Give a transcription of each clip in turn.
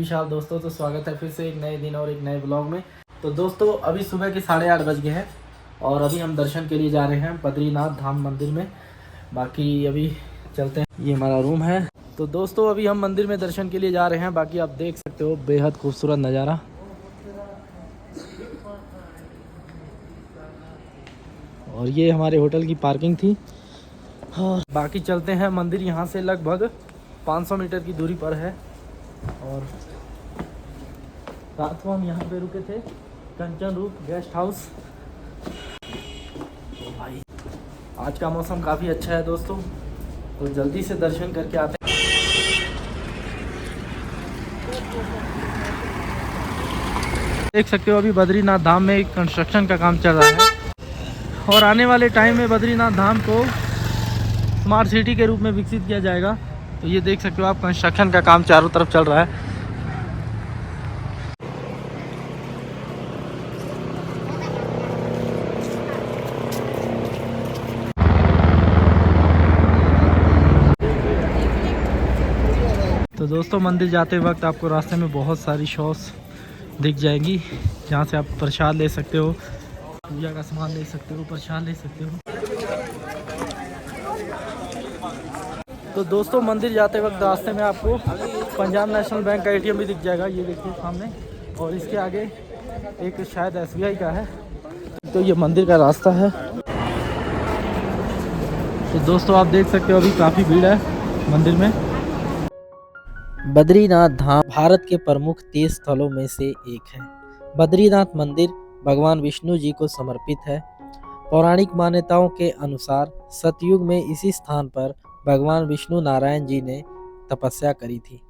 विशाल दोस्तों, तो स्वागत है फिर से एक नए दिन और एक नए ब्लॉग में। तो दोस्तों अभी सुबह के 8:30 बज गए हैं और अभी हम दर्शन के लिए जा रहे हैं बद्रीनाथ धाम मंदिर में। बाकी अभी चलते हैं, ये हमारा रूम है। तो दोस्तों अभी हम मंदिर में दर्शन के लिए जा रहे हैं। बाकी आप देख सकते हो बेहद खूबसूरत नज़ारा। और ये हमारे होटल की पार्किंग थी। हाँ, बाकी चलते हैं। मंदिर यहाँ से लगभग 500 मीटर की दूरी पर है। और रात को हम यहाँ पे रुके थे, कंचन रूप गेस्ट हाउस। तो भाई आज का मौसम काफ़ी अच्छा है दोस्तों, तो जल्दी से दर्शन करके आते हैं। देख सकते हो अभी बद्रीनाथ धाम में कंस्ट्रक्शन का काम चल रहा है और आने वाले टाइम में बद्रीनाथ धाम को स्मार्ट सिटी के रूप में विकसित किया जाएगा। तो ये देख सकते हो आप, कंस्ट्रक्शन का काम चारों तरफ चल रहा है। तो दोस्तों मंदिर जाते वक्त आपको रास्ते में बहुत सारी शॉप्स दिख जाएंगी, जहाँ से आप प्रसाद ले सकते हो, पूजा का सामान ले सकते हो, प्रसाद ले सकते हो। तो दोस्तों मंदिर जाते वक्त रास्ते में आपको पंजाब नेशनल बैंक का एटीएम भी दिख जाएगा, ये देखिए सामने। और इसके आगे एक शायद एसबीआई का है। तो ये मंदिर का रास्ता है। तो दोस्तों आप देख सकते हो अभी काफ़ी भीड़ है मंदिर में। बद्रीनाथ धाम भारत के प्रमुख तीर्थ स्थलों में से एक है। बद्रीनाथ मंदिर भगवान विष्णु जी को समर्पित है। पौराणिक मान्यताओं के अनुसार सतयुग में इसी स्थान पर भगवान विष्णु नारायण जी ने तपस्या करी थी।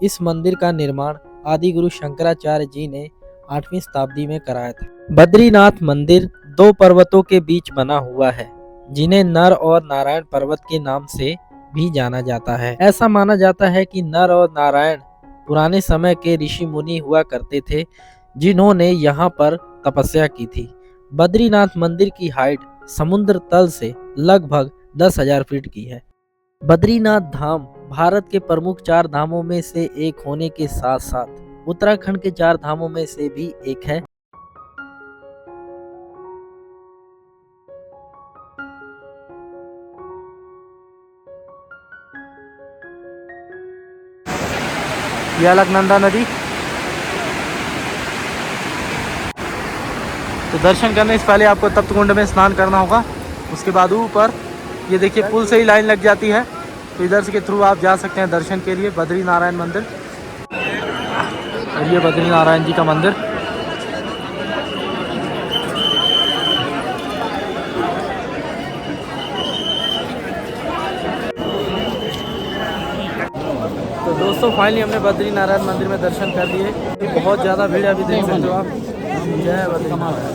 इस मंदिर का निर्माण आदि गुरु शंकराचार्य जी ने 8वीं शताब्दी में कराया था। बद्रीनाथ मंदिर 2 पर्वतों के बीच बना हुआ है, जिन्हें नर और नारायण पर्वत के नाम से भी जाना जाता है। ऐसा माना जाता है कि नर और नारायण पुराने समय के ऋषि मुनि हुआ करते थे, जिन्होंने यहाँ पर तपस्या की थी। बद्रीनाथ मंदिर की हाइट समुद्र तल से लगभग 10,000 फीट की है। बद्रीनाथ धाम भारत के प्रमुख 4 धामों में से एक होने के साथ साथ उत्तराखंड के 4 धामों में से भी एक है। ये अलकनंदा नदी। तो दर्शन करने से पहले आपको तप्त कुंड में स्नान करना होगा। उसके बाद ऊपर ये देखिए पुल से ही लाइन लग जाती है, तो इधर से के थ्रू आप जा सकते हैं दर्शन के लिए बद्री नारायण मंदिर। और ये बद्री नारायण जी का मंदिर। तो दोस्तों फाइनली हमने बद्री नारायण मंदिर में दर्शन कर लिए। बहुत ज़्यादा भीड़ है, अभी देख सकते हो आप। जय बद्री नारायण,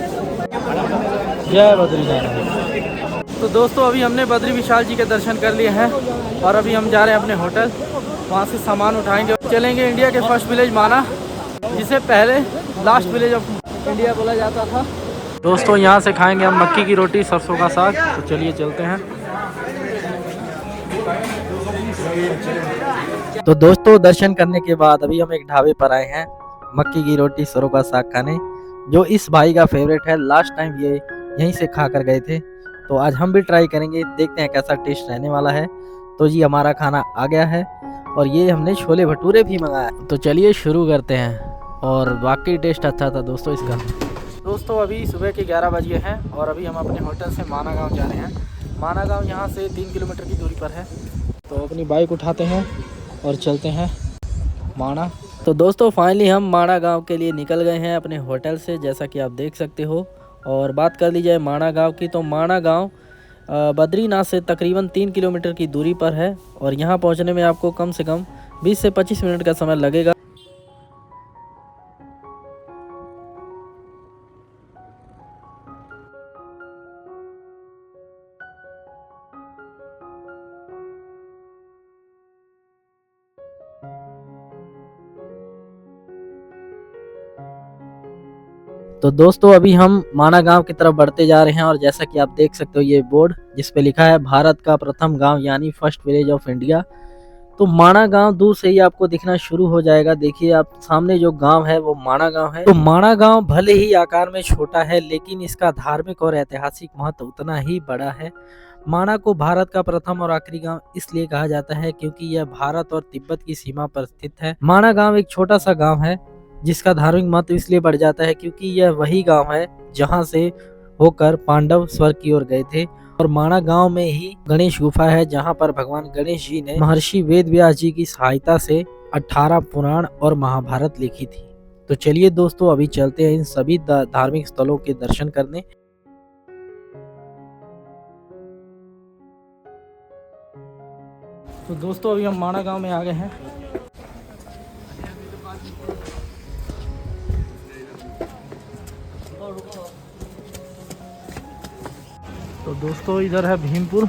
जय बद्री नारायण। तो दोस्तों अभी हमने बद्री विशाल जी के दर्शन कर लिए हैं और अभी हम जा रहे हैं अपने होटल। वहाँ से सामान उठाएंगे और चलेंगे इंडिया के फर्स्ट विलेज माना, जिसे पहले लास्ट विलेज ऑफ इंडिया बोला जाता था। दोस्तों यहाँ से खाएंगे हम मक्की की रोटी, सरसों का साग। तो चलिए चलते हैं। तो दोस्तों दर्शन करने के बाद अभी हम एक ढाबे पर आए हैं मक्की की रोटी सरसों का साग खाने, जो इस भाई का फेवरेट है। लास्ट टाइम ये यहीं से खा कर गए थे, तो आज हम भी ट्राई करेंगे, देखते हैं कैसा टेस्ट रहने वाला है। तो जी हमारा खाना आ गया है और ये हमने छोले भटूरे भी मंगाया। तो चलिए शुरू करते हैं। और वाकई टेस्ट अच्छा था दोस्तों इसका। दोस्तों अभी सुबह के 11 बजे हैं और अभी हम अपने होटल से माना गाँव जा रहे हैं। माना गाँव यहाँ से 3 किलोमीटर की दूरी पर है। तो अपनी बाइक उठाते हैं और चलते हैं माना। तो दोस्तों फाइनली हम माना गांव के लिए निकल गए हैं अपने होटल से, जैसा कि आप देख सकते हो। और बात कर ली जाए माना गांव की, तो माना गांव बद्रीनाथ से तकरीबन 3 किलोमीटर की दूरी पर है और यहाँ पहुँचने में आपको कम से कम 20 से 25 मिनट का समय लगेगा। तो दोस्तों अभी हम माना गांव की तरफ बढ़ते जा रहे हैं और जैसा कि आप देख सकते हो ये बोर्ड जिस पे लिखा है भारत का प्रथम गांव यानी फर्स्ट विलेज ऑफ इंडिया। तो माणा गांव दूर से ही आपको दिखना शुरू हो जाएगा। देखिए आप सामने जो गांव है वो माणा गांव है। तो माणा गांव भले ही आकार में छोटा है लेकिन इसका धार्मिक और ऐतिहासिक महत्व उतना ही बड़ा है। माणा को भारत का प्रथम और आखिरी गांव इसलिए कहा जाता है क्योंकि यह भारत और तिब्बत की सीमा पर स्थित है। माणा गांव एक छोटा सा गांव है जिसका धार्मिक महत्व इसलिए बढ़ जाता है क्योंकि यह वही गांव है जहां से होकर पांडव स्वर्ग की ओर गए थे। और माणा गांव में ही गणेश गुफा है जहां पर भगवान गणेश जी ने महर्षि वेद व्यास जी की सहायता से 18 पुराण और महाभारत लिखी थी। तो चलिए दोस्तों अभी चलते हैं इन सभी धार्मिक स्थलों के दर्शन करने। तो दोस्तों अभी हम माणा गांव में आ गए हैं। तो दोस्तों इधर है भीमपुर,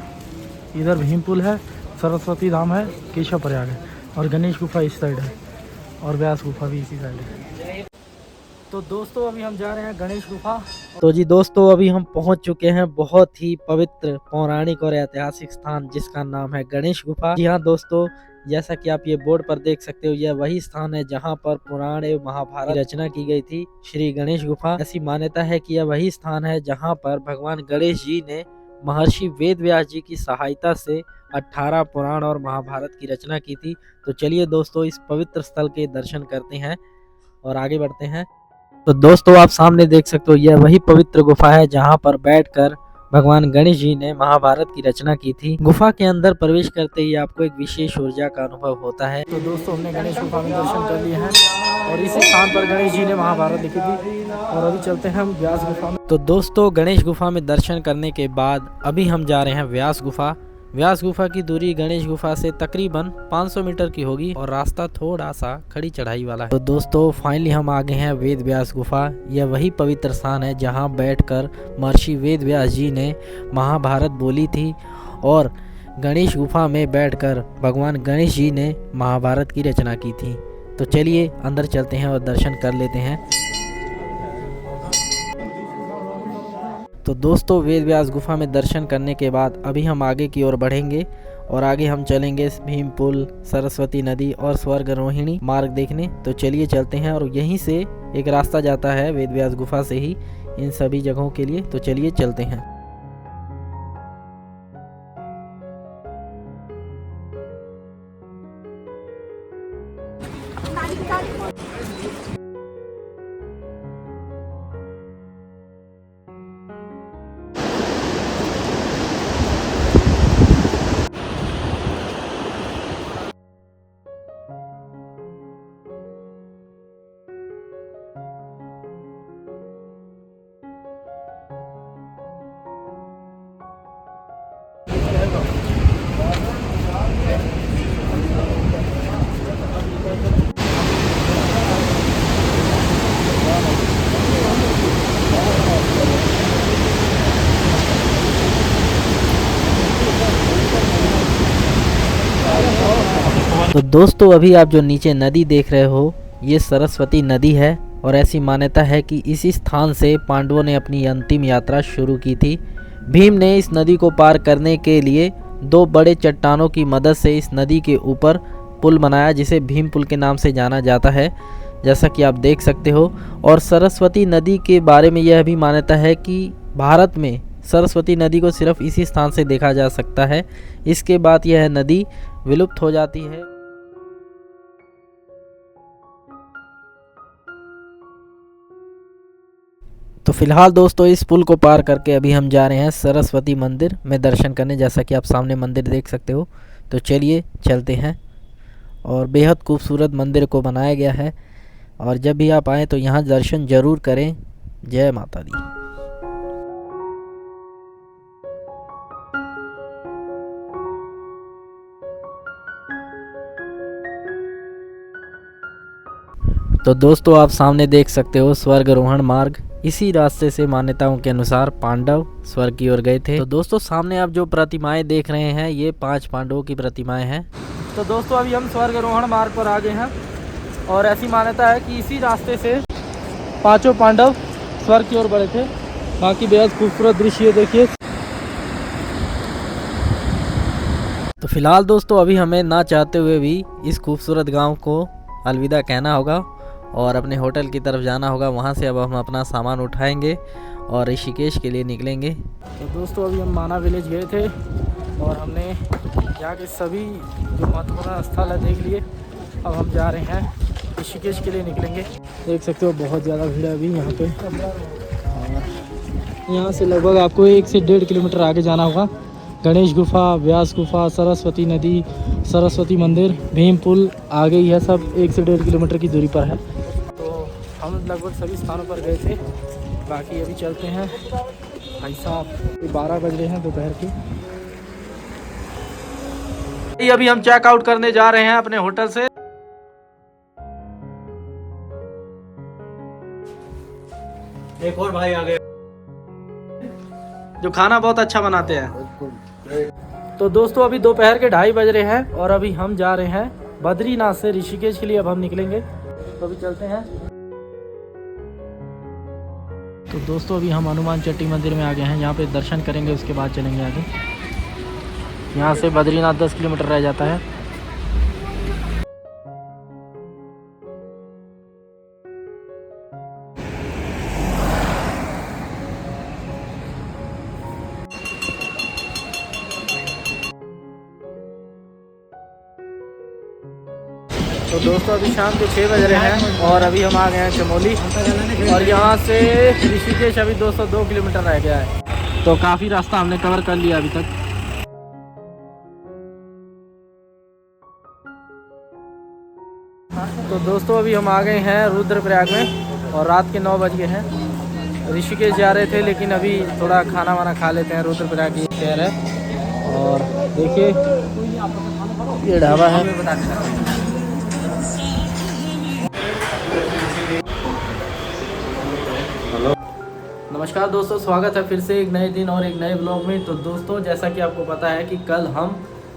इधर भीमपुल है, सरस्वती धाम है, केशव प्रयाग है और गणेश गुफा इस साइड है और व्यास गुफा भी इसी साइड है। तो दोस्तों अभी हम जा रहे हैं गणेश गुफा। तो जी दोस्तों अभी हम पहुंच चुके हैं बहुत ही पवित्र पौराणिक और ऐतिहासिक स्थान जिसका नाम है गणेश गुफा। जी हाँ दोस्तों, जैसा कि आप ये बोर्ड पर देख सकते हो यह वही स्थान है जहां पर पुराण एवं महाभारत की रचना की गई थी। श्री गणेश गुफा, ऐसी मान्यता है कि यह वही स्थान है जहां पर भगवान गणेश जी ने महर्षि वेद व्यास जी की सहायता से 18 पुराण और महाभारत की रचना की थी। तो चलिए दोस्तों इस पवित्र स्थल के दर्शन करते हैं और आगे बढ़ते हैं। तो दोस्तों आप सामने देख सकते हो यह वही पवित्र गुफा है जहां पर बैठकर भगवान गणेश जी ने महाभारत की रचना की थी। गुफा के अंदर प्रवेश करते ही आपको एक विशेष ऊर्जा का अनुभव होता है। तो दोस्तों हमने गणेश गुफा में दर्शन कर लिए हैं और इसी स्थान पर गणेश जी ने महाभारत लिखी थी। और अभी चलते हैं हम व्यास गुफा में। तो दोस्तों गणेश गुफा में दर्शन करने के बाद अभी हम जा रहे हैं व्यास गुफा। व्यास गुफा की दूरी गणेश गुफा से तकरीबन 500 मीटर की होगी और रास्ता थोड़ा सा खड़ी चढ़ाई वाला है। तो दोस्तों फाइनली हम आ गए हैं वेद व्यास गुफा। यह वही पवित्र स्थान है जहां बैठकर महर्षि वेद व्यास जी ने महाभारत बोली थी और गणेश गुफा में बैठकर भगवान गणेश जी ने महाभारत की रचना की थी। तो चलिए अंदर चलते हैं और दर्शन कर लेते हैं। तो दोस्तों वेद व्यास गुफा में दर्शन करने के बाद अभी हम आगे की ओर बढ़ेंगे और आगे हम चलेंगे भीमपुल, सरस्वती नदी और स्वर्ग रोहिणी मार्ग देखने। तो चलिए चलते हैं और यहीं से एक रास्ता जाता है वेद व्यास गुफा से ही इन सभी जगहों के लिए। तो चलिए चलते हैं। तो दोस्तों अभी आप जो नीचे नदी देख रहे हो ये सरस्वती नदी है और ऐसी मान्यता है कि इसी स्थान से पांडवों ने अपनी अंतिम यात्रा शुरू की थी। भीम ने इस नदी को पार करने के लिए 2 बड़े चट्टानों की मदद से इस नदी के ऊपर पुल बनाया जिसे भीम पुल के नाम से जाना जाता है, जैसा कि आप देख सकते हो। और सरस्वती नदी के बारे में यह भी मान्यता है कि भारत में सरस्वती नदी को सिर्फ इसी स्थान से देखा जा सकता है, इसके बाद यह नदी विलुप्त हो जाती है। तो फिलहाल दोस्तों इस पुल को पार करके अभी हम जा रहे हैं सरस्वती मंदिर में दर्शन करने, जैसा कि आप सामने मंदिर देख सकते हो। तो चलिए चलते हैं और बेहद खूबसूरत मंदिर को बनाया गया है और जब भी आप आएँ तो यहाँ दर्शन ज़रूर करें। जय माता दी। तो दोस्तों आप सामने देख सकते हो स्वर्गारोहण मार्ग। इसी रास्ते से मान्यताओं के अनुसार पांडव स्वर्ग की ओर गए थे। तो दोस्तों सामने आप जो प्रतिमाएं देख रहे हैं ये 5 पांडवों की प्रतिमाएं हैं। तो दोस्तों अभी हम स्वर्गारोहण मार्ग पर आ गए हैं और ऐसी मान्यता है कि इसी रास्ते से 5 पांडव स्वर्ग की ओर बढ़े थे। बाकी बेहद खूबसूरत दृश्य देखिए। तो फिलहाल दोस्तों अभी हमें ना चाहते हुए भी इस खूबसूरत गांव को अलविदा कहना होगा और अपने होटल की तरफ जाना होगा। वहां से अब हम अपना सामान उठाएंगे और ऋषिकेश के लिए निकलेंगे। तो दोस्तों अभी हम माना विलेज गए थे और हमने यहाँ के सभी जो महत्वपूर्ण स्थल है देख लिए। अब हम जा रहे हैं ऋषिकेश के लिए निकलेंगे। देख सकते हो बहुत ज़्यादा भीड़ है अभी यहाँ पे। यहाँ से लगभग आपको 1 से 1.5 किलोमीटर आगे जाना होगा। गणेश गुफा, व्यास गुफा, सरस्वती नदी, सरस्वती मंदिर, भीम पुल आगे ही है। सब 1 से 1.5 किलोमीटर की दूरी पर है। तो हम लगभग सभी स्थानों पर गए थे। बाकी अभी चलते हैं। भाई साहब 12 बज रहे हैं दोपहर के। अभी हम चेकआउट करने जा रहे हैं अपने होटल से। एक और भाई आ गए जो खाना बहुत अच्छा बनाते हैं। तो दोस्तों अभी दोपहर के 2:30 बज रहे हैं और अभी हम जा रहे हैं बद्रीनाथ से ऋषिकेश के लिए। अब हम निकलेंगे तो अभी चलते हैं। तो दोस्तों अभी हम हनुमान चट्टी मंदिर में आ गए हैं। यहाँ पे दर्शन करेंगे, उसके बाद चलेंगे आगे। यहाँ से बद्रीनाथ 10 किलोमीटर रह जाता है। तो दोस्तों अभी शाम के 6 बज रहे हैं और अभी हम आ गए हैं चमोली और यहाँ से ऋषिकेश अभी 202 किलोमीटर रह गया है। तो काफ़ी रास्ता हमने कवर कर लिया अभी तक। तो दोस्तों अभी हम आ गए हैं रुद्रप्रयाग में और रात के 9 बज गए हैं। ऋषिकेश जा रहे थे लेकिन अभी थोड़ा खाना वाना खा लेते हैं। रुद्रप्रयाग ये शहर है और देखिए ये ढाबा है। नमस्कार दोस्तों, स्वागत है फिर से एक नए दिन और एक नए ब्लॉग में। तो दोस्तों जैसा कि आपको पता है कि कल हम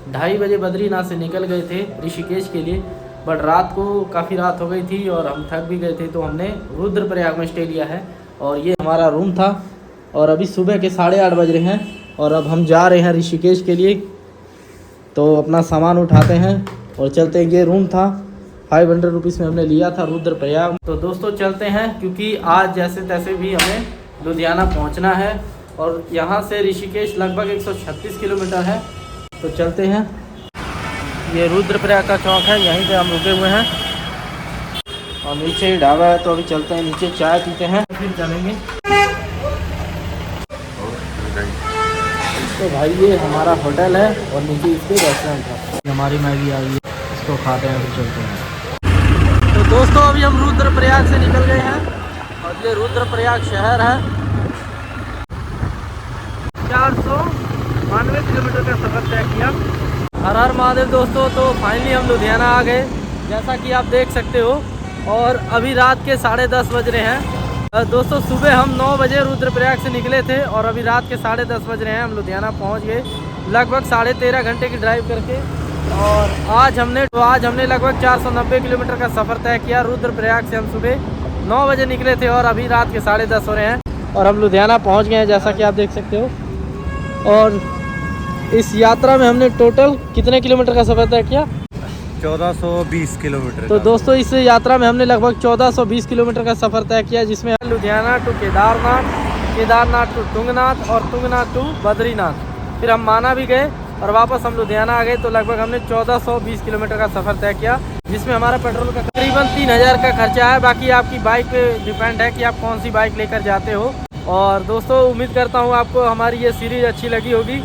2:30 बजे बद्रीनाथ से निकल गए थे ऋषिकेश के लिए, बट रात को काफ़ी रात हो गई थी और हम थक भी गए थे तो हमने रुद्रप्रयाग में स्टे लिया है और ये हमारा रूम था। और अभी सुबह के 8:30 बज रहे हैं और अब हम जा रहे हैं ऋषिकेश के लिए। तो अपना सामान उठाते हैं और चलते हैं। ये रूम था 500 रुपीज़ में हमने लिया था रुद्रप्रयाग। तो दोस्तों चलते हैं क्योंकि आज जैसे तैसे भी हमें लुधियाना पहुंचना है और यहाँ से ऋषिकेश लगभग 136 किलोमीटर है। तो चलते हैं। ये रुद्रप्रयाग का चौक है, यहीं पे हम रुके हुए हैं और नीचे ही ढाबा है। तो अभी चलते हैं नीचे, चाय पीते हैं फिर चलेंगे। तो भाई ये हमारा होटल है और नीचे इसके रेस्टोरेंट है। हमारी मैगी आ गई है, इसको खाते हैं फिर चलते हैं। तो दोस्तों अभी हम रुद्रप्रयाग से निकल गए हैं और ये रुद्रप्रयाग शहर है। 492 किलोमीटर का सफ़र तय किया। हर हर महादेव दोस्तों। तो फाइनली हम लुधियाना आ गए जैसा कि आप देख सकते हो और अभी रात के 10:30 बज रहे हैं। दोस्तों सुबह हम 9 बजे रुद्रप्रयाग से निकले थे और अभी रात के 10:30 बज रहे हैं। हम लुधियाना पहुंच गए लगभग 13.5 घंटे की ड्राइव करके। और आज हमने लगभग 490 किलोमीटर का सफ़र तय किया। रुद्रप्रयाग से हम सुबह 9 बजे निकले थे और अभी रात के 10:30 हो रहे हैं और हम लुधियाना पहुंच गए हैं जैसा कि आप देख सकते हो। और इस यात्रा में हमने टोटल कितने किलोमीटर का सफ़र तय किया? 1420 किलोमीटर। तो दोस्तों इस यात्रा में हमने लगभग 1420 किलोमीटर का सफ़र तय किया, जिसमें लुधियाना टू केदारनाथ, केदारनाथ टू तुंगनाथ और तुंगनाथ टू बद्रीनाथ। फिर हम माना भी गए और वापस हम लुधियाना आ गए। तो लगभग हमने 1420 किलोमीटर का सफ़र तय किया, जिसमें हमारा पेट्रोल का तकरीबन 3000 का खर्चा है। बाकी आपकी बाइक पे डिपेंड है कि आप कौन सी बाइक लेकर जाते हो। और दोस्तों उम्मीद करता हूँ आपको हमारी ये सीरीज़ अच्छी लगी होगी।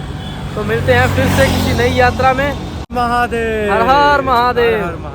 तो मिलते हैं फिर से किसी नई यात्रा में। महादेव, हर हर महादेव।